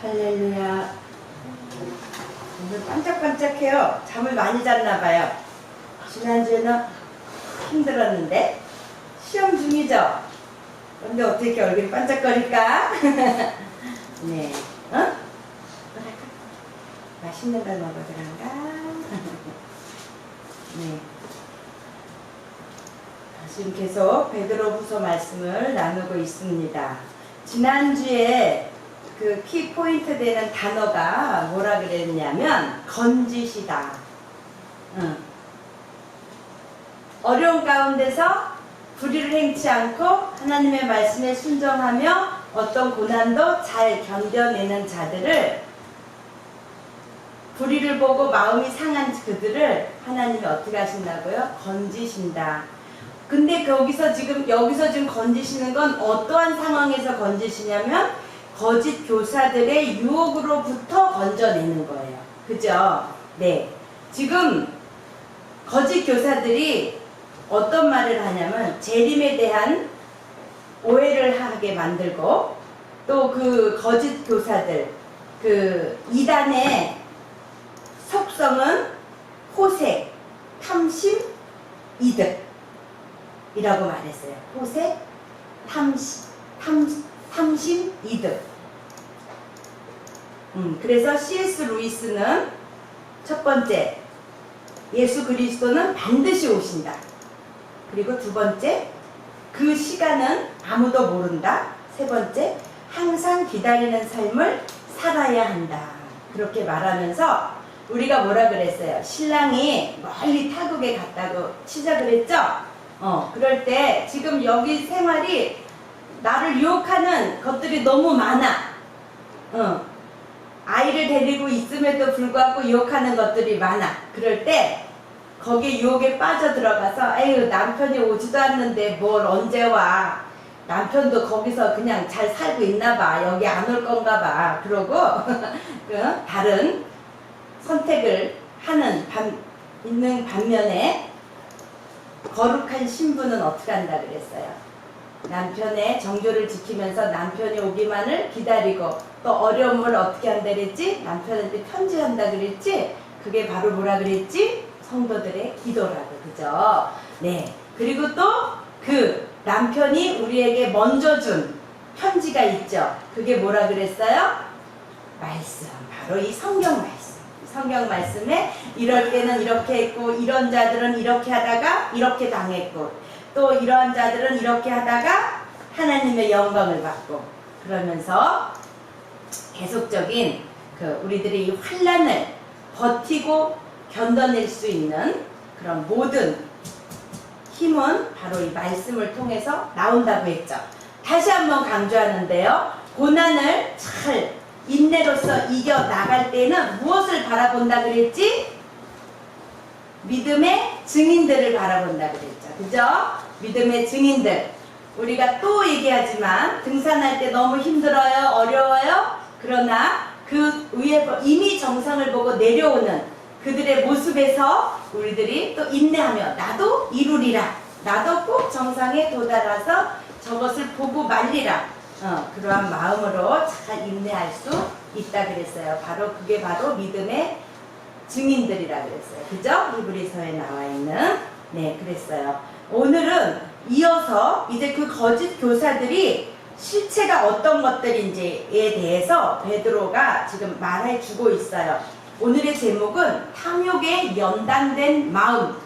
할렐루야. 오늘 반짝반짝해요. 잠을 많이 잤나봐요. 지난주에는 힘들었는데 시험 중이죠. 근데 어떻게 이렇게 얼굴이 반짝거릴까? 네, 어? 뭐랄까? 맛있는 걸 먹어들란가? 네. 지금 계속 베드로후서 말씀을 나누고 있습니다. 지난주에 그 키포인트 되는 단어가 뭐라 그랬냐면 건지시다. 어려운 가운데서 불의를 행치 않고 하나님의 말씀에 순종하며 어떤 고난도 잘 견뎌내는 자들을, 불의를 보고 마음이 상한 그들을 하나님이 어떻게 하신다고요? 건지신다. 근데 여기서 지금 건지시는 건 어떠한 상황에서 건지시냐면 거짓 교사들의 유혹으로부터 건져내는 거예요. 그죠? 네. 지금 거짓 교사들이 어떤 말을 하냐면 재림에 대한 오해를 하게 만들고, 또 그 거짓 교사들, 그 이단의 속성은 호색, 탐심, 이득 이라고 말했어요. 호색, 탐심, 이득. 그래서 C.S. 루이스는 첫 번째, 예수 그리스도는 반드시 오신다. 그리고 두 번째, 그 시간은 아무도 모른다. 세 번째, 항상 기다리는 삶을 살아야 한다. 그렇게 말하면서 우리가 뭐라 그랬어요? 신랑이 멀리 타국에 갔다고 시작을 했죠? 그럴 때 지금 여기 생활이 나를 유혹하는 것들이 너무 많아. 아이를 데리고 있음에도 불구하고 유혹하는 것들이 많아. 그럴 때 거기에 유혹에 빠져 들어가서 에휴, 남편이 오지도 않는데 뭘 언제 와. 남편도 거기서 그냥 잘 살고 있나 봐. 여기 안 올 건가 봐. 그러고 다른 선택을 하는 있는 반면에 거룩한 신부는 어떻게 한다 그랬어요? 남편의 정조를 지키면서 남편이 오기만을 기다리고, 또 어려움을 어떻게 한다 그랬지? 남편한테 편지한다 그랬지? 그게 바로 뭐라 그랬지? 성도들의 기도라고. 그죠? 네. 그리고 또 그 남편이 우리에게 먼저 준 편지가 있죠. 그게 뭐라 그랬어요? 말씀. 바로 이 성경 말씀. 성경 말씀에 이럴 때는 이렇게 했고, 이런 자들은 이렇게 하다가 이렇게 당했고, 또 이러한 자들은 이렇게 하다가 하나님의 영광을 받고, 그러면서 계속적인 우리들이 이 환난을 버티고 견뎌낼 수 있는 그런 모든 힘은 바로 이 말씀을 통해서 나온다고 했죠. 다시 한번 강조하는데요. 고난을 잘 인내로서 이겨나갈 때는 무엇을 바라본다 그랬지? 믿음의 증인들을 바라본다 그랬죠. 그죠? 믿음의 증인들. 우리가 또 얘기하지만 등산할 때 너무 힘들어요, 어려워요. 그러나 그 위에 이미 정상을 보고 내려오는 그들의 모습에서 우리들이 또 인내하며 나도 이루리라, 나도 꼭 정상에 도달해서 저것을 보고 말리라, 그러한 마음으로 잘 인내할 수 있다 그랬어요. 그게 바로 믿음의 증인들이라 그랬어요. 그죠? 히브리서에 나와 있는. 네, 그랬어요. 오늘은 이어서 이제 그 거짓 교사들이 실체가 어떤 것들인지에 대해서 베드로가 지금 말해 주고 있어요. 오늘의 제목은 탐욕에 연단된 마음.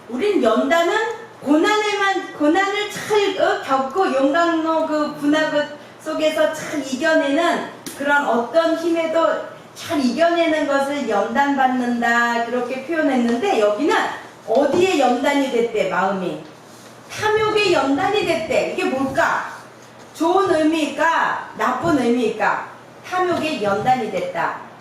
우린 연단은 고난을 잘 겪고 용광로 그 분화 속에서 잘 이겨내는 그런 어떤 힘에도 잘 이겨내는 것을 연단받는다, 그렇게 표현했는데, 여기는 어디에 연단이 됐대? 마음이 탐욕에 연단이 됐대. 이게 뭘까? 좋은 의미일까? 나쁜 의미일까? 탐욕에 연단이 됐다.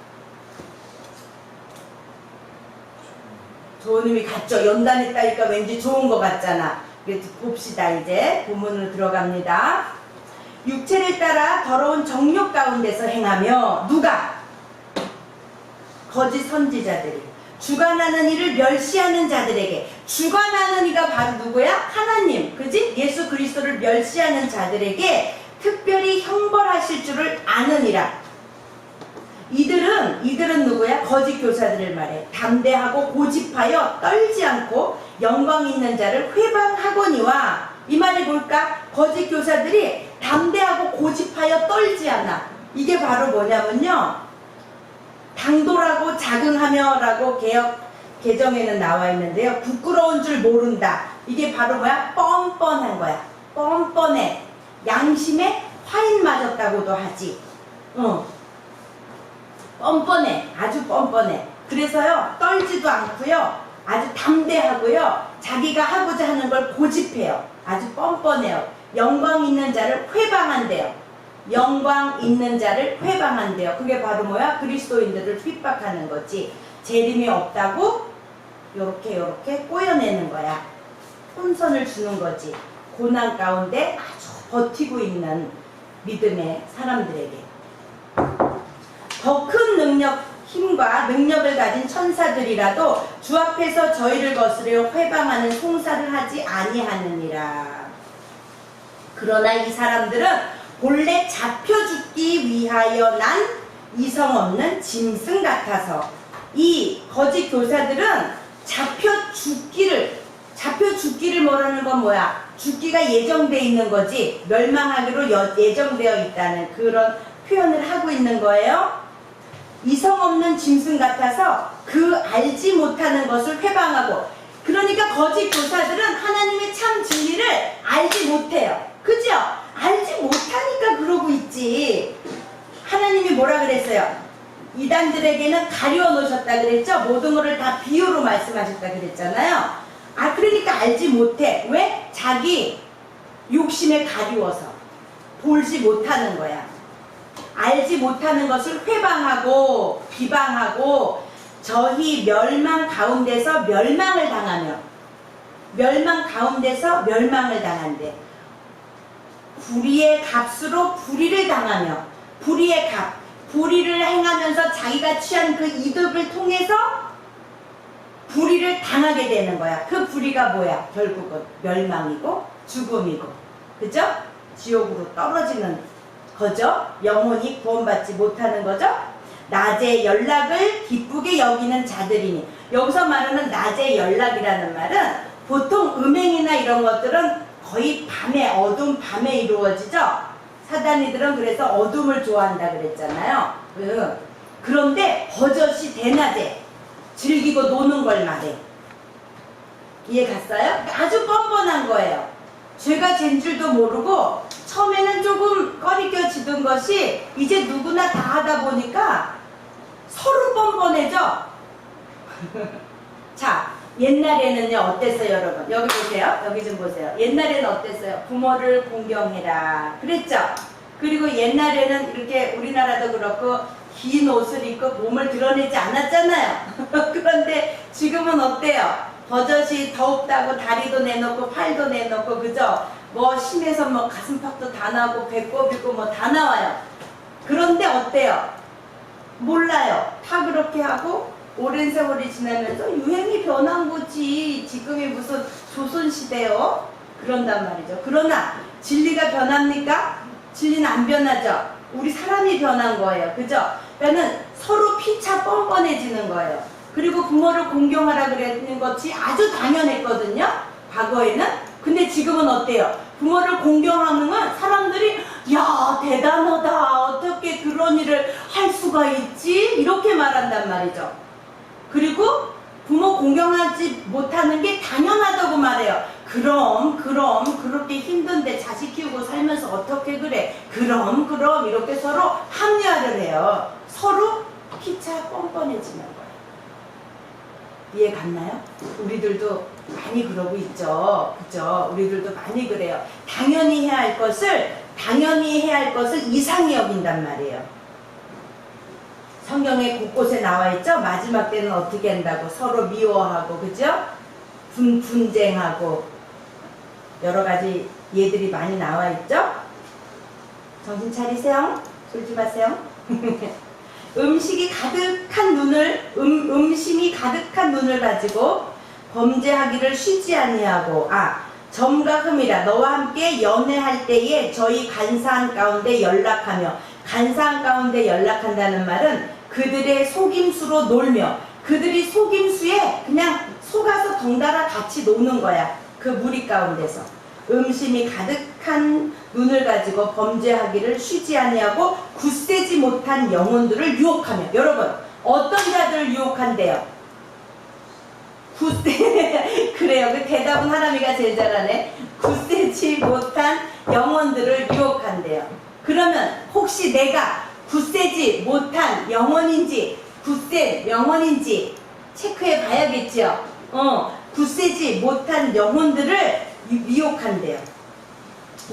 좋은 의미 같죠? 연단했다니까 왠지 좋은 것 같잖아. 봅시다. 이제 본문으로 들어갑니다. 육체를 따라 더러운 정욕 가운데서 행하며, 누가? 거짓 선지자들이 주관하는 이를 멸시하는 자들에게. 주관하는 이가 바로 누구야? 하나님. 그지? 예수 그리스도를 멸시하는 자들에게 특별히 형벌하실 줄을 아느니라. 이들은 누구야? 거짓 교사들을 말해. 담대하고 고집하여 떨지 않고 영광 있는 자를 회방하거니와. 이 말이 뭘까? 거짓 교사들이 담대하고 고집하여 떨지 않아. 이게 바로 뭐냐면요, 당돌하고 자긍하며라고 개정에는 나와 있는데요, 부끄러운 줄 모른다. 이게 바로 뭐야? 뻔뻔한 거야. 뻔뻔해. 양심에 화인 맞았다고도 하지. 뻔뻔해. 아주 뻔뻔해. 그래서요, 떨지도 않고요, 아주 담대하고요, 자기가 하고자 하는 걸 고집해요. 아주 뻔뻔해요. 영광 있는 자를 회방한대요. 영광 있는 자를 회방한대요. 그게 바로 뭐야? 그리스도인들을 핍박하는 거지. 재림이 없다고 요렇게 꼬여내는 거야. 혼선을 주는 거지. 고난 가운데 아주 버티고 있는 믿음의 사람들에게. 더 큰 능력, 힘과 능력을 가진 천사들이라도 주 앞에서 저희를 거스려 회방하는 송사를 하지 아니하느니라. 그러나 이 사람들은 본래 잡혀 죽기 위하여 난 이성 없는 짐승 같아서. 이 거짓 교사들은 잡혀 죽기를 뭐라는 건 뭐야? 죽기가 예정되어 있는 거지, 멸망하기로 예정되어 있다는 그런 표현을 하고 있는 거예요. 이성 없는 짐승 같아서 그 알지 못하는 것을 회방하고. 그러니까 거짓 교사들은 하나님의 참 진리를 알지 못해요. 그죠? 알지 못하니까 그러고 있지. 하나님이 뭐라 그랬어요? 이단들에게는 가리워 놓으셨다 그랬죠? 모든 것을 다 비유로 말씀하셨다 그랬잖아요. 그러니까 알지 못해. 왜? 자기 욕심에 가리워서 볼지 못하는 거야. 알지 못하는 것을 회방하고 비방하고 저희 멸망 가운데서 멸망을 당한대. 불의의 값으로 불의를 당하며, 불의의 값, 불의를 행하면서 자기가 취한 그 이득을 통해서 불의를 당하게 되는 거야. 그 불의가 뭐야? 결국은 멸망이고 죽음이고, 그죠? 지옥으로 떨어지는 거죠. 영혼이 구원받지 못하는 거죠. 낮의 연락을 기쁘게 여기는 자들이니. 여기서 말하는 낮의 연락이라는 말은 보통 음행이나 이런 것들은 거의 밤에, 어두운 밤에 이루어지죠. 사단이들은 그래서 어둠을 좋아한다 그랬잖아요. 그런데 버젓이 대낮에 즐기고 노는 걸 말해. 이해 갔어요? 아주 뻔뻔한 거예요. 죄가 잰 줄도 모르고 처음에는 조금 꺼리껴지던 것이 이제 누구나 다 하다 보니까 서로 뻔뻔해져. 자, 옛날에는요 어땠어요 여러분? 여기 보세요. 여기 좀 보세요. 옛날에는 어땠어요? 부모를 공경해라 그랬죠? 그리고 옛날에는 이렇게 우리나라도 그렇고 긴 옷을 입고 몸을 드러내지 않았잖아요. 그런데 지금은 어때요? 버젓이 더웁다고 다리도 내놓고 팔도 내놓고, 그죠? 뭐 심해서 뭐 가슴팍도 다 나오고 배꼽 있고 뭐 다 나와요. 그런데 어때요? 몰라요. 다 그렇게 하고 오랜 세월이 지나면서 유행이 변한 거지. 지금이 무슨 조선시대요? 그런단 말이죠. 그러나 진리가 변합니까? 진리는 안 변하죠. 우리 사람이 변한 거예요. 그죠? 그러니까 서로 피차 뻔뻔해지는 거예요. 그리고 부모를 공경하라 그랬는 것이 아주 당연했거든요. 과거에는. 근데 지금은 어때요? 부모를 공경하는 건 사람들이 야 대단하다, 어떻게 그런 일을 할 수가 있지? 이렇게 말한단 말이죠. 그리고 부모 공경하지 못하는 게 당연하다고 말해요. 그럼 그렇게 힘든데 자식 키우고 살면서 어떻게 그래? 그럼 이렇게 서로 합리화를 해요. 서로 피차 뻔뻔해지는 거예요. 이해 갔나요? 우리들도 많이 그러고 있죠. 그죠? 우리들도 많이 그래요. 당연히 해야 할 것을 이상히 여긴단 말이에요. 성경에 곳곳에 나와 있죠? 마지막 때는 어떻게 한다고? 서로 미워하고, 그죠? 분쟁하고, 여러 가지 예들이 많이 나와 있죠? 정신 차리세요. 졸지 마세요. 음심이 가득한 눈을 가지고 범죄하기를 쉬지 아니하고, 점과 흠이라 너와 함께 연애할 때에 저희 간사한 가운데 연락하며. 간사한 가운데 연락한다는 말은 그들의 속임수로 놀며 그들이 속임수에 그냥 속아서 덩달아 같이 노는 거야. 그 무리 가운데서 음심이 가득한 눈을 가지고 범죄하기를 쉬지 아니하고 굳세지 못한 영혼들을 유혹하며. 여러분 어떤 자들을 유혹한대요? 그래요. 그 대답은 하나미가 제일 잘하네. 굳세지 못한 영혼들을 유혹한대요. 그러면 혹시 내가 굳세지 못한 영혼인지 굳센 영혼인지 체크해 봐야겠죠. 굳세지 못한 영혼들을 유혹한대요.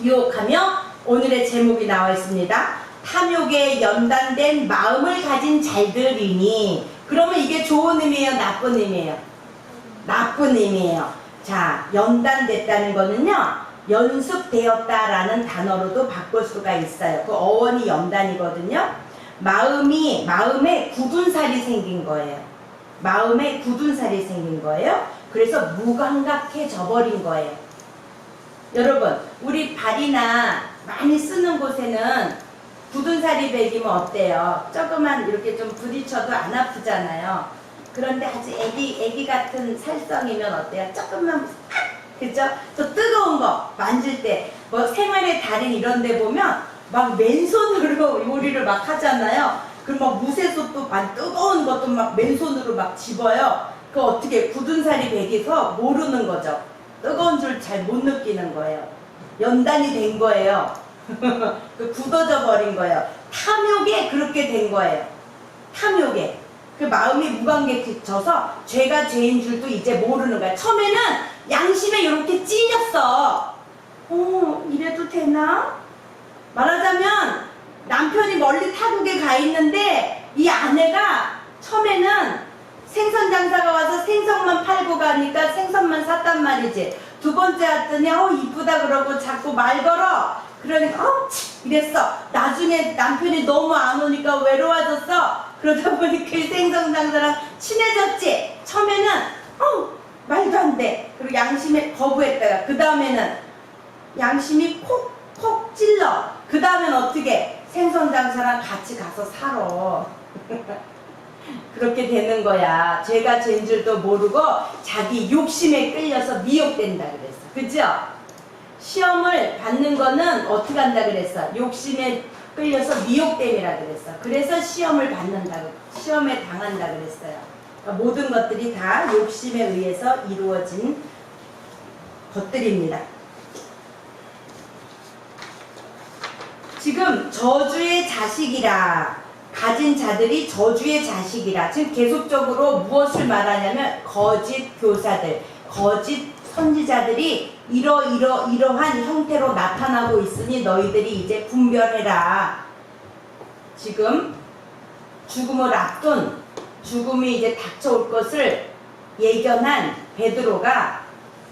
유혹하며 오늘의 제목이 나와 있습니다. 탐욕에 연단된 마음을 가진 자들이니. 그러면 이게 좋은 의미예요? 나쁜 의미예요? 나쁜 의미예요. 자, 연단됐다는 거는요, 연습되었다라는 단어로도 바꿀 수가 있어요. 그 어원이 연단이거든요. 마음에 굳은 살이 생긴 거예요. 마음에 굳은 살이 생긴 거예요. 그래서 무감각해져 버린 거예요. 여러분, 우리 발이나 많이 쓰는 곳에는 굳은 살이 배기면 어때요? 조금만 이렇게 좀 부딪혀도 안 아프잖아요. 그런데 아주 애기 같은 살성이면 어때요? 조금만, 그죠? 또 뜨거운 거 만질 때, 뭐 생활의 달인 이런 데 보면 막 맨손으로 요리를 막 하잖아요. 그럼 막 무쇠솥도 막 뜨거운 것도 막 맨손으로 막 집어요. 그 어떻게 굳은 살이 배기서 모르는 거죠. 뜨거운 줄 잘 못 느끼는 거예요. 연단이 된 거예요. 그 굳어져 버린 거예요. 탐욕에 그렇게 된 거예요. 탐욕에. 그 마음이 무감각해져서 죄가 죄인 줄도 이제 모르는 거야. 처음에는 양심에 이렇게 찔렸어. 이래도 되나? 말하자면 남편이 멀리 타국에 가 있는데 이 아내가 처음에는 생선 장사가 와서 생선만 팔고 가니까 생선만 샀단 말이지. 두 번째 왔더니 이쁘다 그러고 자꾸 말 걸어. 그러니까 이랬어. 나중에 남편이 너무 안 오니까 외로워졌어. 그러다 보니 그 생선 장사랑 친해졌지. 처음에는 말도 안 돼. 그리고 양심에 거부했다가 그 다음에는 양심이 콕콕 찔러. 그 다음엔 어떻게? 생선 장사랑 같이 가서 살아. 그렇게 되는 거야. 죄가 죄인 줄도 모르고 자기 욕심에 끌려서 미혹된다 그랬어. 그죠? 시험을 받는 거는 어떻게 한다 그랬어? 욕심에 끌려서 미혹됨이라 그랬어. 그래서 시험을 받는다고, 시험에 당한다 그랬어요. 그러니까 모든 것들이 다 욕심에 의해서 이루어진 것들입니다. 지금 저주의 자식이라, 가진 자들이 저주의 자식이라. 지금 계속적으로 무엇을 말하냐면 거짓 교사들, 거짓 선지자들이 이러한 형태로 나타나고 있으니 너희들이 이제 분별해라. 지금 죽음을 앞둔, 죽음이 이제 닥쳐올 것을 예견한 베드로가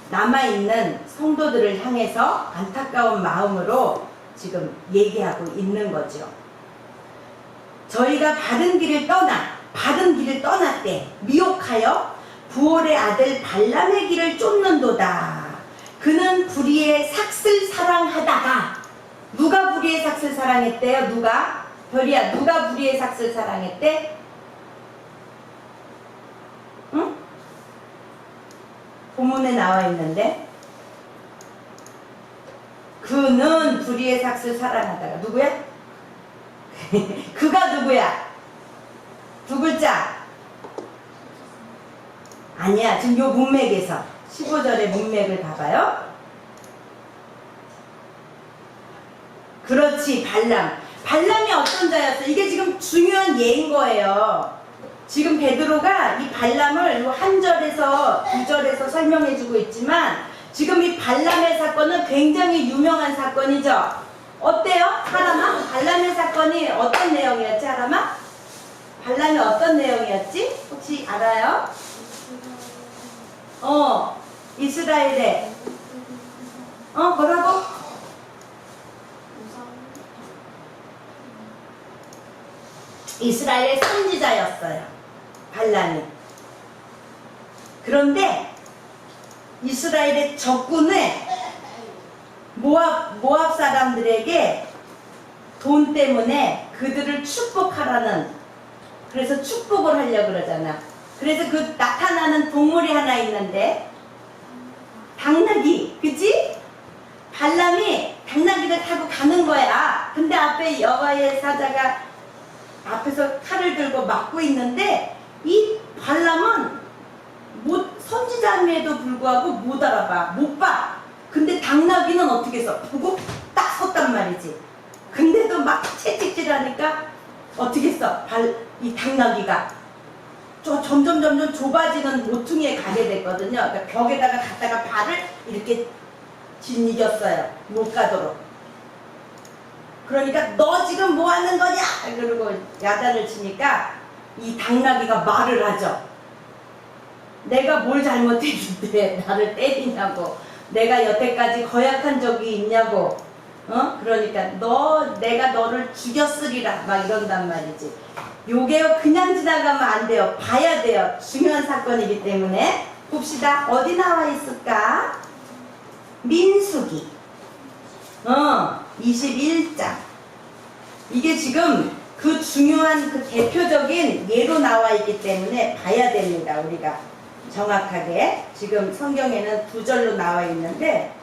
남아있는 성도들을 향해서 안타까운 마음으로 지금 얘기하고 있는 거죠. 저희가 바른 길을 떠났대. 미혹하여 부올의 아들 발람의 길을 쫓는도다. 그는 불의의 삭슬 사랑하다가. 누가 불의의 삭슬 사랑했대요? 누가? 별이야, 누가 불의의 삭슬 사랑했대? 응? 본문에 나와 있는데 그는 불의의 삭슬 사랑하다가. 누구야? 그가 누구야? 두 글자. 아니야. 지금 요 문맥에서 15절의 문맥을 봐봐요. 그렇지, 발람. 발람이 어떤 자였어? 이게 지금 중요한 예인 거예요. 지금 베드로가 이 발람을 한 절에서 두 절에서 설명해주고 있지만 지금 이 발람의 사건은 굉장히 유명한 사건이죠. 어때요? 하람아? 발람의 사건이 어떤 내용이었지, 하람아? 발람이 어떤 내용이었지? 혹시 알아요? 이스라엘에 뭐라고? 이스라엘의 선지자였어요, 발람이. 그런데 이스라엘의 적군의 모압 사람들에게 돈 때문에 그들을 축복하라는 그래서 축복을 하려고 그러잖아. 그래서 그 나타나는 동물이 하나 있는데 당나귀, 그치? 발람이 당나귀를 타고 가는 거야. 근데 앞에 여호와의 사자가 앞에서 칼을 들고 막고 있는데 이 발람은 선지자임에도 불구하고 못 알아봐, 못 봐. 근데 당나귀는 어떻게 했어? 보고 딱 섰단 말이지. 근데도 막 채찍질하니까 어떻게 했어? 이 당나귀가 점점 좁아지는 모퉁이에 가게 됐거든요. 그러니까 벽에다가 갔다가 발을 이렇게 짓이겼어요. 못 가도록. 그러니까 너 지금 뭐 하는 거냐? 그러고 야단을 치니까 이 당나귀가 말을 하죠. 내가 뭘 잘못했는데 나를 때리냐고. 내가 여태까지 거역한 적이 있냐고. 그러니까 내가 너를 죽였으리라 막 이런단 말이지. 요게요 그냥 지나가면 안 돼요. 봐야 돼요. 중요한 사건이기 때문에. 봅시다. 어디 나와 있을까? 민수기 21장. 이게 지금 그 중요한 그 대표적인 예로 나와 있기 때문에 봐야 됩니다. 우리가 정확하게. 지금 성경에는 두 절로 나와 있는데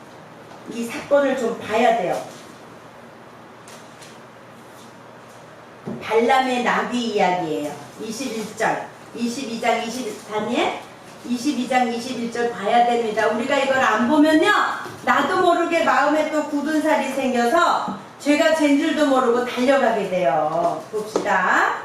이 사건을 좀 봐야 돼요. 발람의 나귀 이야기예요. 21절, 22장 22장 21절 봐야 됩니다. 우리가 이걸 안 보면요 나도 모르게 마음에 또 굳은 살이 생겨서 죄가 잰 줄도 모르고 달려가게 돼요. 봅시다.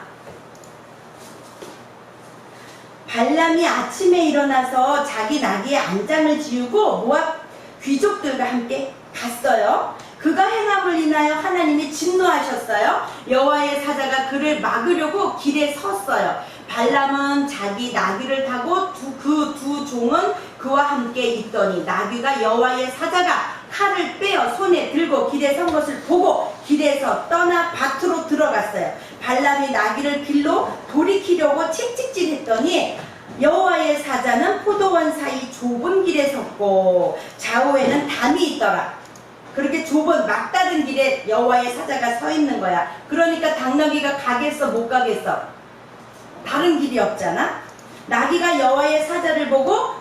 발람이 아침에 일어나서 자기 나귀의 안장을 지우고 모압 귀족들과 함께 갔어요. 그가 행함을 인하여 하나님이 진노하셨어요. 여호와의 사자가 그를 막으려고 길에 섰어요. 발람은 자기 나귀를 타고 그 두 종은 그와 함께 있더니 나귀가 여호와의 사자가 칼을 빼어 손에 들고 길에 선 것을 보고 길에서 떠나 밭으로 들어갔어요. 발람이 나귀를 빌로 돌이키려고 채찍질했더니 여호와의 사자는 포도원 사이 좁은 길에 섰고 좌우에는 담이 있더라. 그렇게 좁은 막다른 길에 여호와의 사자가 서 있는 거야. 그러니까 당나귀가 가겠어 못 가겠어? 다른 길이 없잖아. 나귀가 여호와의 사자를 보고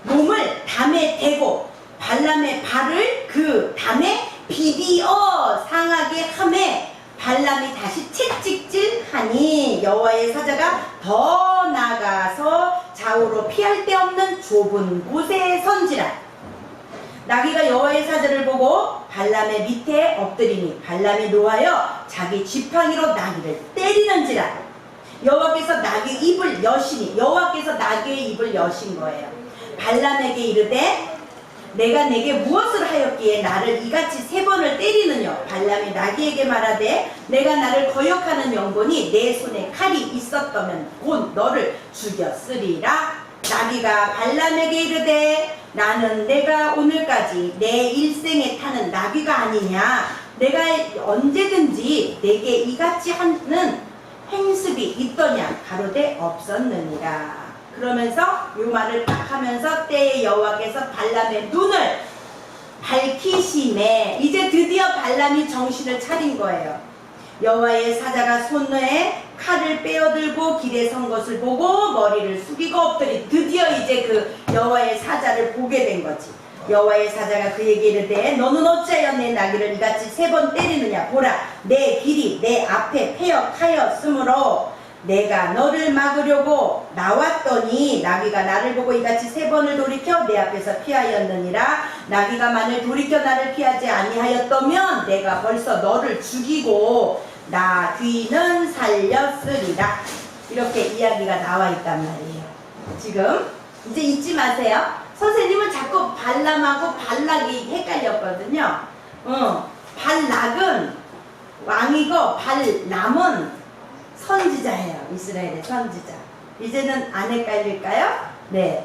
몸을 담에 대고 발람의 발을 그 담에 비비어 상하게 하매 발람이 다시 채찍질하니 여호와의 사자가 더 나가서 좌우로 피할 데 없는 좁은 곳에 선지라. 나귀가 여호와의 사자를 보고 발람의 밑에 엎드리니 발람이 노하여 자기 지팡이로 나귀를 때리는지라. 여호와께서 나귀의 입을 여시니 여호와께서 나귀의 입을 여신 거예요. 발람에게 이르되 내가 내게 무엇을 하였기에 나를 이같이 3번을 때리느냐. 발람이 나귀에게 말하되 내가 나를 거역하는 영혼이 내 손에 칼이 있었다면 곧 너를 죽였으리라. 나귀가 발람에게 이르되 나는 내가 오늘까지 내 일생에 타는 나귀가 아니냐. 내가 언제든지 내게 이같이 하는 행습이 있더냐. 가로되 없었느니라. 그러면서 이 말을 딱 하면서 때에 여호와께서 발람의 눈을 밝히심에 이제 드디어 발람이 정신을 차린 거예요. 여호와의 사자가 손에 칼을 빼어들고 길에 선 것을 보고 머리를 숙이고 엎드리. 드디어 이제 그 여호와의 사자를 보게 된 거지. 여호와의 사자가 그에게 이르되 너는 어찌하여 내 나귀를 이같이 3번 때리느냐. 보라 내 길이 내 앞에 패역하였으므로 내가 너를 막으려고 나왔더니 나귀가 나를 보고 이같이 3번을 돌이켜 내 앞에서 피하였느니라. 나귀가 만일 돌이켜 나를 피하지 아니하였다면 내가 벌써 너를 죽이고 나귀는 살렸으리라. 이렇게 이야기가 나와 있단 말이에요. 지금 이제 잊지 마세요. 선생님은 자꾸 발람하고 발락이 헷갈렸거든요. 발락은 왕이고 발람은 선지자예요. 이스라엘의 선지자. 이제는 안 헷갈릴까요? 네.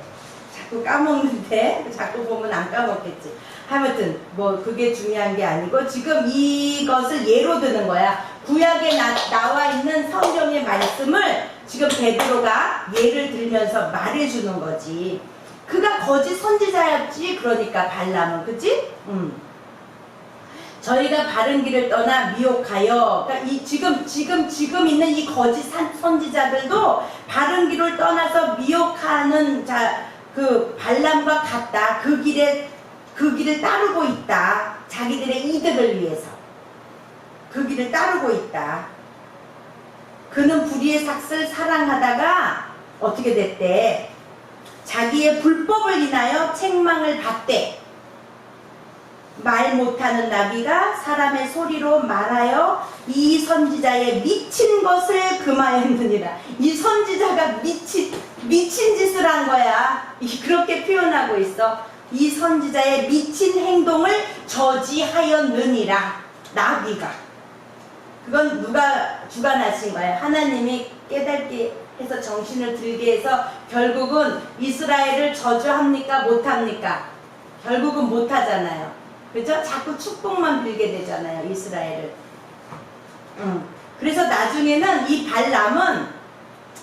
자꾸 까먹는데 자꾸 보면 안 까먹겠지. 아무튼 뭐 그게 중요한 게 아니고 지금 이것을 예로 드는 거야. 구약에 나와 있는 성경의 말씀을 지금 베드로가 예를 들면서 말해주는 거지. 그가 거짓 선지자였지. 그러니까 발람은 그치? 저희가 바른 길을 떠나 미혹하여, 그러니까 이 지금 있는 이 거짓 선지자들도 바른 길을 떠나서 미혹하는 그 발람과 같다. 그 길을 따르고 있다. 자기들의 이득을 위해서 그 길을 따르고 있다. 그는 불의의 삭을 사랑하다가 어떻게 됐대? 자기의 불법을 인하여 책망을 받대. 말 못하는 나비가 사람의 소리로 말하여 이 선지자의 미친 것을 금하였느니라. 이 선지자가 미친 짓을 한 거야. 그렇게 표현하고 있어. 이 선지자의 미친 행동을 저지하였느니라. 나비가. 그건 누가 주관하신 거예요? 하나님이 깨닫게 해서 정신을 들게 해서 결국은 이스라엘을 저주합니까? 못합니까? 결국은 못하잖아요. 그죠? 자꾸 축복만 빌게 되잖아요. 이스라엘을. 그래서 나중에는 이 발람은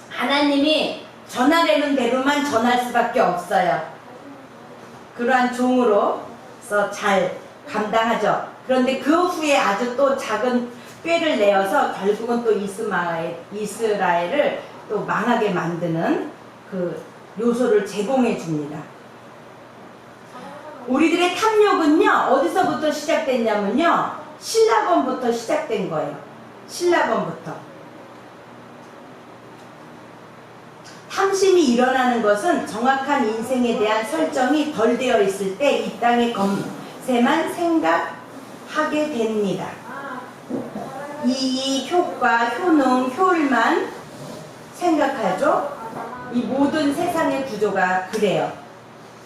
하나님이 전하려는 대로만 전할 수밖에 없어요. 그러한 종으로서 잘 감당하죠. 그런데 그 후에 아주 또 작은 꾀를 내어서 결국은 또 이스라엘을 또 망하게 만드는 그 요소를 제공해 줍니다. 우리들의 탐욕은요, 어디서부터 시작됐냐면요, 신라본부터 시작된 거예요. 신라본부터. 탐심이 일어나는 것은 정확한 인생에 대한 설정이 덜 되어 있을 때 이 땅의 것에만 생각하게 됩니다. 이익, 효과, 효능, 효율만 생각하죠. 이 모든 세상의 구조가 그래요.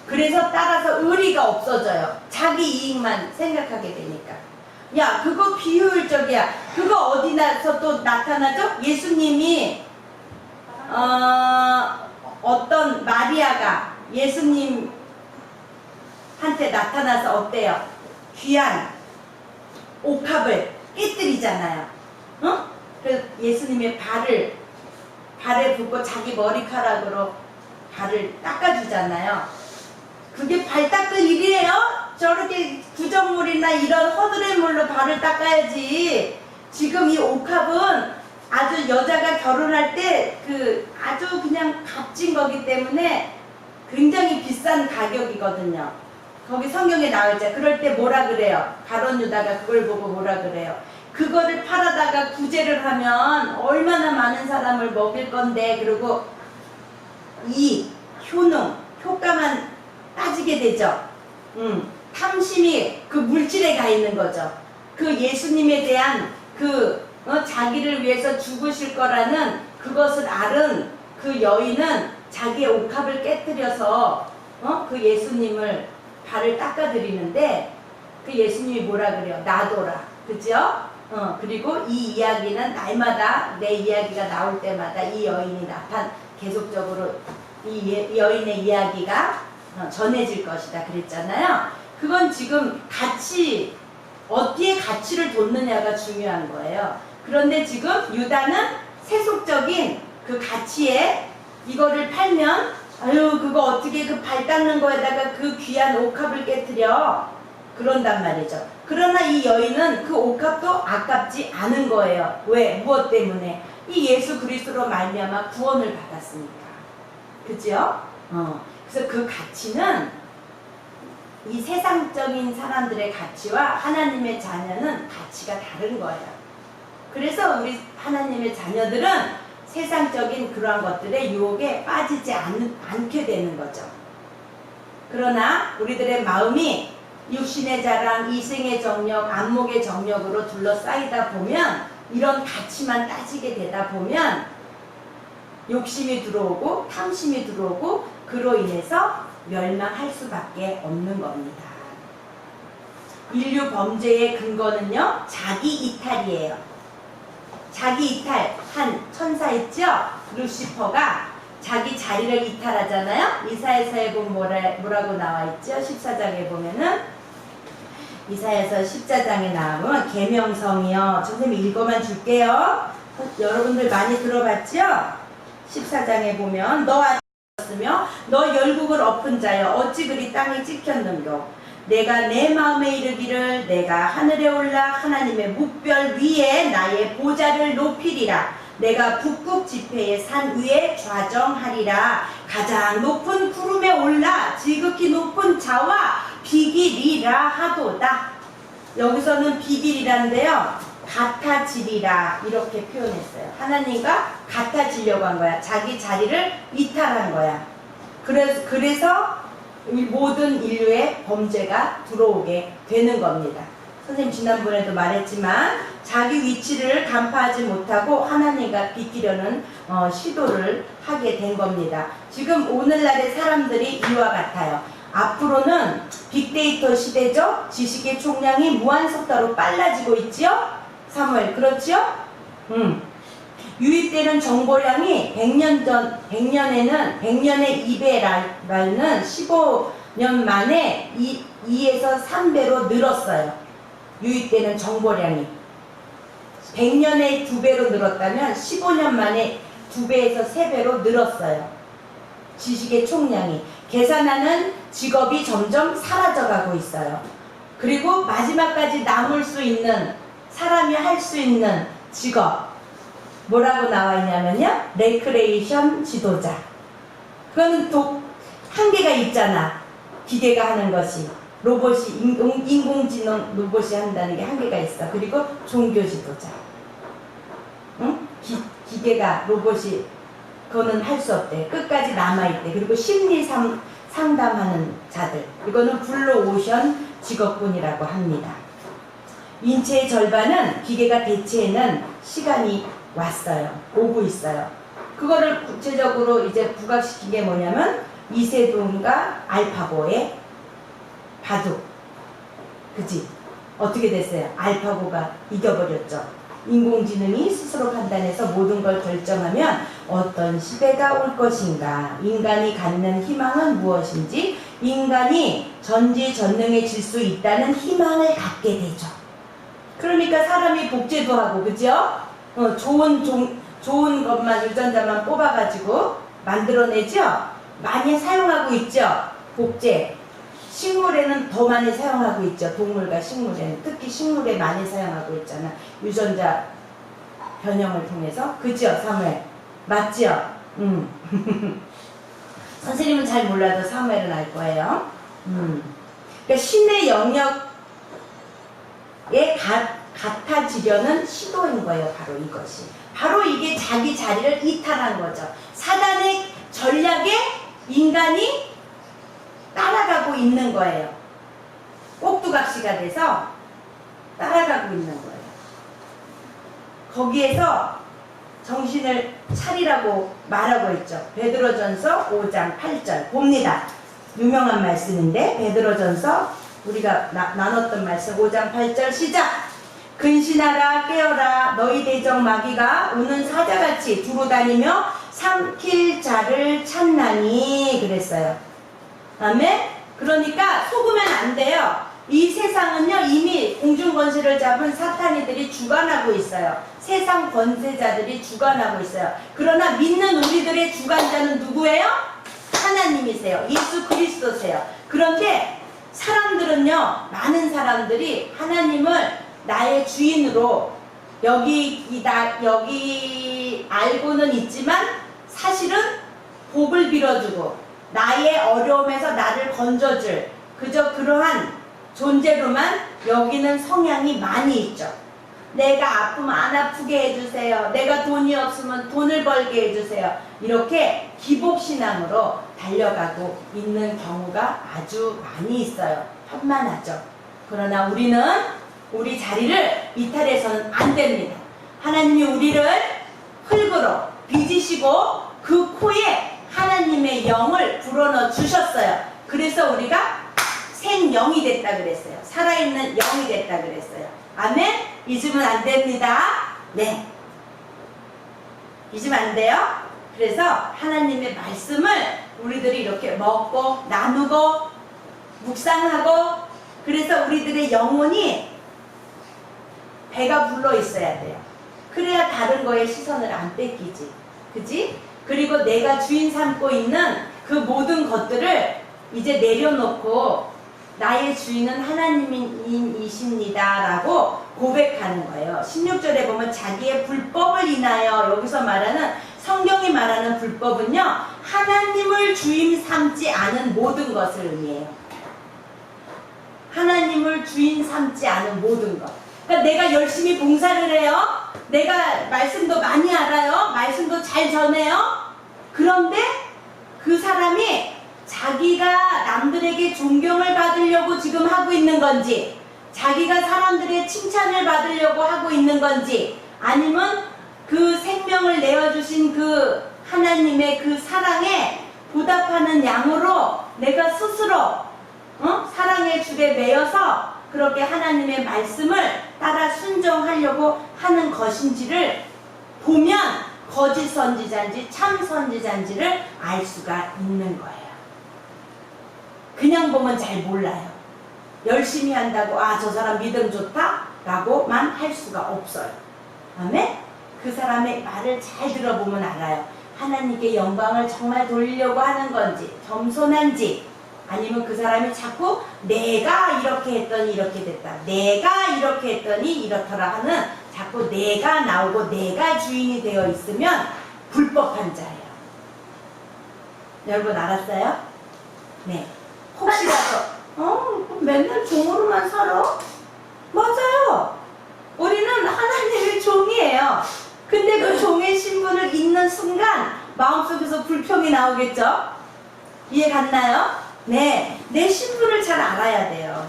그래서 따라서 의리가 없어져요. 자기 이익만 생각하게 되니까. 야, 그거 비효율적이야. 그거 어디서 또 나타나죠? 예수님이 어떤 마리아가 예수님한테 나타나서 어때요? 귀한 옥합을 깨뜨리잖아요. 어? 그 예수님의 발에 붓고 자기 머리카락으로 발을 닦아주잖아요. 그게 발 닦을 일이에요? 저렇게 구정물이나 이런 허드렛 물로 발을 닦아야지. 지금 이 옥합은 아주 여자가 결혼할 때 그 아주 그냥 값진 거기 때문에 굉장히 비싼 가격이거든요. 거기 성경에 나와있죠. 그럴 때 뭐라 그래요? 가룟 유다가 그걸 보고 뭐라 그래요? 그거를 팔아다가 구제를 하면 얼마나 많은 사람을 먹일 건데, 그리고 이 효능, 효과만 따지게 되죠. 탐심이 그 물질에 가 있는 거죠. 그 예수님에 대한 자기를 위해서 죽으실 거라는 그것을 알은 그 여인은 자기의 옥합을 깨뜨려서 그 예수님을 발을 닦아드리는데, 그 예수님이 뭐라 그래요? 나도라. 그죠? 그리고 이 이야기는 날마다 내 이야기가 나올 때마다 이 여인이 계속적으로 이 여인의 이야기가 전해질 것이다 그랬잖아요. 그건 지금 어디에 가치를 뒀느냐가 중요한 거예요. 그런데 지금 유다는 세속적인 그 가치에 이거를 팔면, 아유, 그거 어떻게 그 발 닦는 거에다가 그 귀한 옥합을 깨뜨려. 그런단 말이죠. 그러나 이 여인은 그 옥합도 아깝지 않은 거예요. 왜? 무엇 때문에? 이 예수 그리스도로 말미암아 구원을 받았으니까. 그죠? 그래서 그 가치는 이 세상적인 사람들의 가치와 하나님의 자녀는 가치가 다른 거예요. 그래서 우리 하나님의 자녀들은 세상적인 그러한 것들의 유혹에 빠지지 않게 되는 거죠. 그러나 우리들의 마음이 육신의 자랑, 이생의 정력, 안목의 정력으로 둘러싸이다 보면, 이런 가치만 따지게 되다 보면 욕심이 들어오고 탐심이 들어오고, 그로 인해서 멸망할 수밖에 없는 겁니다. 인류 범죄의 근거는요, 자기 이탈이에요. 자기 이탈한 천사 있죠? 루시퍼가 자기 자리를 이탈하잖아요. 이사야서에 보면 뭐라고 나와 있죠? 14장에 보면은, 이사야서 14장에 나오면 계명성이요. 선생님이 읽어만 줄게요. 여러분들 많이 들어봤죠? 14장에 보면, 너 아들이었으며 너 열국을 엎은 자여 어찌 그리 땅이 찍혔는고, 내가 내 마음에 이르기를 내가 하늘에 올라 하나님의 묵별 위에 나의 보좌를 높이리라. 내가 북극 지폐의 산 위에 좌정하리라. 가장 높은 구름에 올라 지극히 높은 자와 비기리라 하도다. 여기서는 비기리란데요, 같아지리라 이렇게 표현했어요. 하나님과 같아지려고 한 거야. 자기 자리를 이탈한 거야. 그래서 이 모든 인류의 범죄가 들어오게 되는 겁니다. 선생님 지난번에도 말했지만 자기 위치를 간파하지 못하고 하나님과 비키려는 시도를 하게 된 겁니다. 지금 오늘날의 사람들이 이와 같아요. 앞으로는 빅데이터 시대죠. 지식의 총량이 무한속도로 빨라지고 있지요. 사무엘, 그렇지요? 유입되는 정보량이 100년에는 100년의 2배라는 15년 만에 2에서 3배로 늘었어요. 유입되는 정보량이 100년에 2배로 늘었다면 15년 만에 2배에서 3배로 늘었어요. 지식의 총량이. 계산하는 직업이 점점 사라져가고 있어요. 그리고 마지막까지 남을 수 있는, 사람이 할 수 있는 직업 뭐라고 나와 있냐면요, 레크레이션 지도자. 그거는 또 한계가 있잖아. 기계가 하는 것이, 로봇이, 인공지능 로봇이 한다는 게 한계가 있어. 그리고 종교 지도자, 응? 기계가, 로봇이 그거는 할 수 없대. 끝까지 남아있대. 그리고 심리 상담하는 자들, 이거는 블루오션 직업군이라고 합니다. 인체의 절반은 기계가 대체하는 시간이 왔어요. 오고 있어요. 그거를 구체적으로 이제 부각시킨 게 뭐냐면 이세돌과 알파고의 바둑. 그지? 어떻게 됐어요? 알파고가 이겨버렸죠. 인공지능이 스스로 판단해서 모든 걸 결정하면 어떤 시대가 올 것인가, 인간이 갖는 희망은 무엇인지, 인간이 전지전능해질 수 있다는 희망을 갖게 되죠. 그러니까 사람이 복제도 하고, 그죠? 좋은 것만, 유전자만 뽑아가지고 만들어내죠? 많이 사용하고 있죠? 복제. 식물에는 더 많이 사용하고 있죠. 동물과 식물에는. 특히 식물에 많이 사용하고 있잖아. 유전자 변형을 통해서. 그죠, 사무엘? 맞죠? 선생님은 잘 몰라도 사무엘은 알 거예요. 그러니까 신의 영역에 같아지려는 시도인 거예요. 바로 이것이. 바로 이게 자기 자리를 이탈한 거죠. 사단의 전략에 인간이 따라가고 있는 거예요. 꼭두각시가 돼서 따라가고 있는 거예요. 거기에서 정신을 차리라고 말하고 있죠. 베드로전서 5장 8절 봅니다. 유명한 말씀인데, 베드로전서 우리가 나눴던 말씀 5장 8절 시작. 근신하라, 깨어라. 너희 대적 마귀가 우는 사자같이 두루 다니며 삼킬 자를 찾나니 그랬어요. 아멘? 그러니까 속으면 안 돼요. 이 세상은요, 이미 공중권세를 잡은 사탄이들이 주관하고 있어요. 세상 권세자들이 주관하고 있어요. 그러나 믿는 우리들의 주관자는 누구예요? 하나님이세요. 예수 그리스도세요. 그런데 사람들은요, 많은 사람들이 하나님을 나의 주인으로 여기 알고는 있지만 사실은 복을 빌어주고 나의 어려움에서 나를 건져줄 그저 그러한 존재로만 여기는 성향이 많이 있죠. 내가 아프면 안 아프게 해주세요. 내가 돈이 없으면 돈을 벌게 해주세요. 이렇게 기복신앙으로 달려가고 있는 경우가 아주 많이 있어요. 편만하죠. 그러나 우리는 우리 자리를 이탈해서는 안 됩니다. 하나님이 우리를 흙으로 빚으시고 그 코에 하나님의 영을 불어넣어 주셨어요. 그래서 우리가 생영이 됐다 그랬어요. 살아있는 영이 됐다 그랬어요. 아멘? 잊으면 안 됩니다. 네. 잊으면 안 돼요. 그래서 하나님의 말씀을 우리들이 이렇게 먹고 나누고 묵상하고, 그래서 우리들의 영혼이 배가 불러 있어야 돼요. 그래야 다른 거에 시선을 안 뺏기지. 그지? 그리고 내가 주인 삼고 있는 그 모든 것들을 이제 내려놓고 나의 주인은 하나님이십니다 라고 고백하는 거예요. 16절에 보면 자기의 불법을 인하여, 여기서 말하는 성경이 말하는 불법은요, 하나님을 주인 삼지 않은 모든 것을 의미해요. 하나님을 주인 삼지 않은 모든 것. 그러니까 내가 열심히 봉사를 해요. 내가 말씀도 많이 알아요. 말씀도 잘 전해요. 그런데 그 사람이 자기가 남들에게 존경을 받으려고 지금 하고 있는 건지, 자기가 사람들의 칭찬을 받으려고 하고 있는 건지, 아니면 그 생명을 내어주신 그 하나님의 그 사랑에 보답하는 양으로 내가 스스로 사랑의 줄에 매여서 그렇게 하나님의 말씀을 따라 순종하려고 하는 것인지를 보면 거짓 선지자인지 참 선지자인지를 알 수가 있는 거예요. 그냥 보면 잘 몰라요. 열심히 한다고 저 사람 믿음 좋다 라고만 할 수가 없어요. 아멘? 그 사람의 말을 잘 들어보면 알아요. 하나님께 영광을 정말 돌리려고 하는 건지, 겸손한지, 아니면 그 사람이 자꾸 내가 이렇게 했더니 이렇게 됐다, 내가 이렇게 했더니 이렇더라 하는 자꾸 내가 나오고 내가 주인이 되어 있으면 불법한 자예요. 여러분 알았어요? 네. 혹시라도 맨날 종으로만 살아? 맞아요. 우리는 하나님의 종이에요. 근데 그 종의 신분을 잊는 순간 마음속에서 불평이 나오겠죠? 이해 갔나요? 네, 내 신분을 잘 알아야 돼요.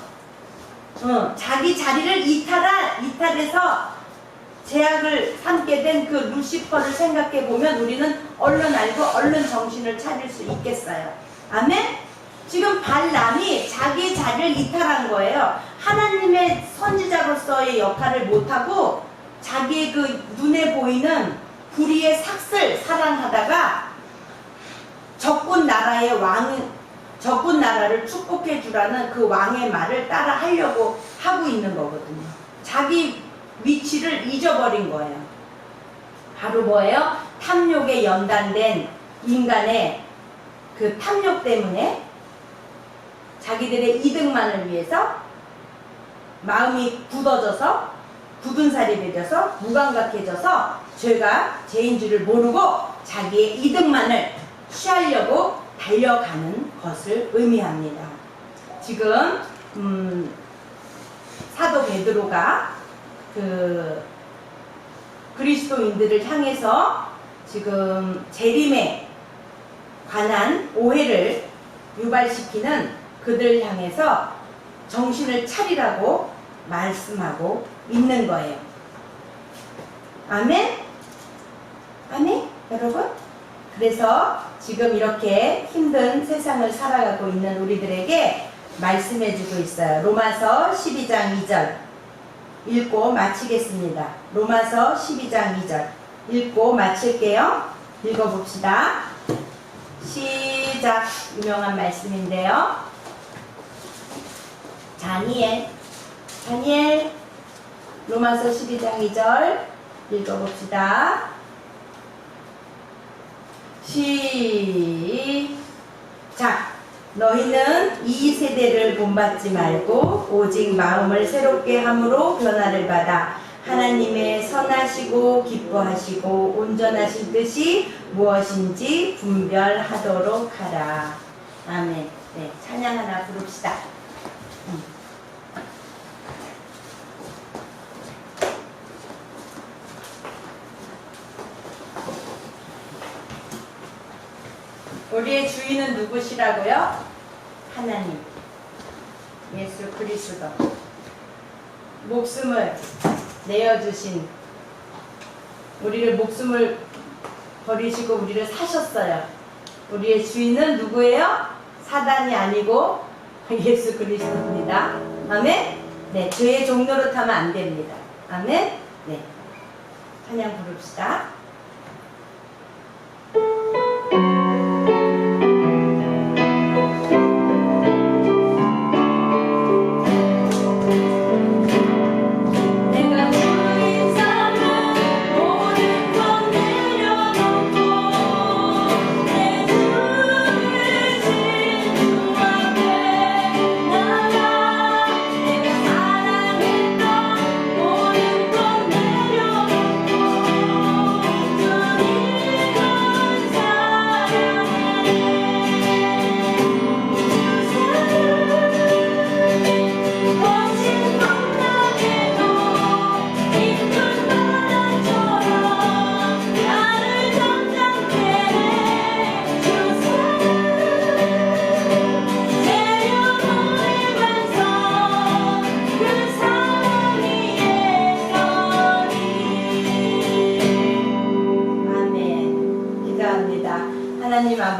자기 자리를 이탈해서 제약을 삼게 된 그 루시퍼를 생각해 보면 우리는 얼른 알고 얼른 정신을 차릴 수 있겠어요. 아멘? 지금 발람이 자기 자리를 이탈한 거예요. 하나님의 선지자로서의 역할을 못하고 자기의 그 눈에 보이는 불의의 삭슬 사랑하다가 적군 나라를 축복해 주라는 그 왕의 말을 따라 하려고 하고 있는 거거든요. 자기 위치를 잊어버린 거예요. 바로 뭐예요? 탐욕에 연단된 인간의 그 탐욕 때문에 자기들의 이득만을 위해서 마음이 굳어져서 굳은 살이 맺어서 무감각해져서 죄가 죄인 줄을 모르고 자기의 이득만을 취하려고 달려가는 것을 의미합니다. 지금 사도 베드로가 그 그리스도인들을 향해서 지금 재림에 관한 오해를 유발시키는 그들을 향해서 정신을 차리라고 말씀하고 있는 거예요. 아멘? 아멘? 여러분? 그래서 지금 이렇게 힘든 세상을 살아가고 있는 우리들에게 말씀해주고 있어요. 로마서 12장 2절 읽고 마치겠습니다. 로마서 12장 2절 읽고 마칠게요. 읽어봅시다. 시작. 유명한 말씀인데요. 다니엘 로마서 12장 2절 읽어봅시다. 시작. 너희는 이 세대를 본받지 말고 오직 마음을 새롭게 함으로 변화를 받아 하나님의 선하시고 기뻐하시고 온전하신 뜻이 무엇인지 분별하도록 하라. 아멘. 네, 찬양 하나 부릅시다. 우리의 주인은 누구시라고요? 하나님, 예수 그리스도. 목숨을 내어주신, 우리를 목숨을 버리시고 우리를 사셨어요. 우리의 주인은 누구예요? 사단이 아니고 예수 그리스도입니다. 아멘? 네, 죄의 종로로 타면 안 됩니다. 아멘? 네, 찬양 부릅시다. 나와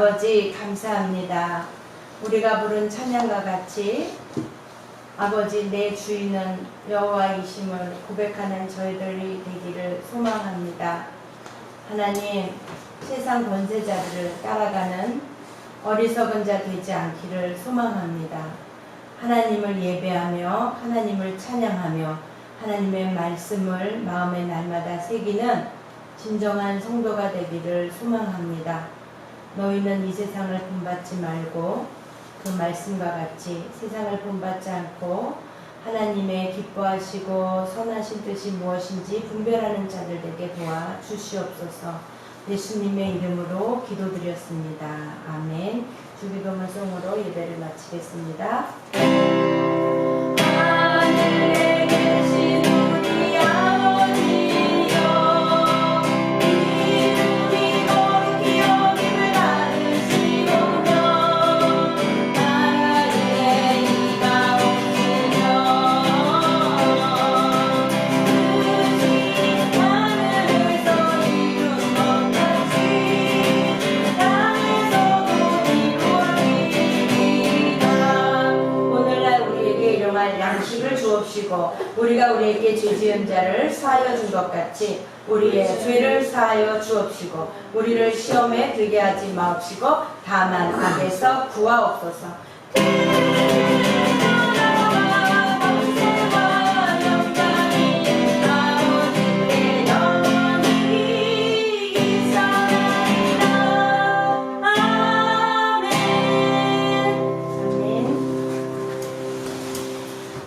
아버지 감사합니다. 우리가 부른 찬양과 같이 아버지 내 주인은 여호와이심을 고백하는 저희들이 되기를 소망합니다. 하나님 세상 권세자들을 따라가는 어리석은 자 되지 않기를 소망합니다. 하나님을 예배하며 하나님을 찬양하며 하나님의 말씀을 마음의 날마다 새기는 진정한 성도가 되기를 소망합니다. 너희는 이 세상을 본받지 말고 그 말씀과 같이 세상을 본받지 않고 하나님의 기뻐하시고 선하신 뜻이 무엇인지 분별하는 자들 되게 도와 주시옵소서. 예수님의 이름으로 기도드렸습니다. 아멘. 주기도문 송으로 예배를 마치겠습니다. 하늘에 계신 우리 아버지여, 이름이 거룩히 여김을 받으시오며 나라의 이가 없으며 뜻이 하늘에서 이룬 것 같이 땅에서도 이루어지리이다. 오늘날 우리에게 일용할 양식을 주옵시고 우리가 우리에게 죄 지은 자를 사하여 준 것 같이 우리의 죄를 사하여 주옵시고 우리를 시험에 들게 하지 마옵시고 다만 악에서 구하옵소서.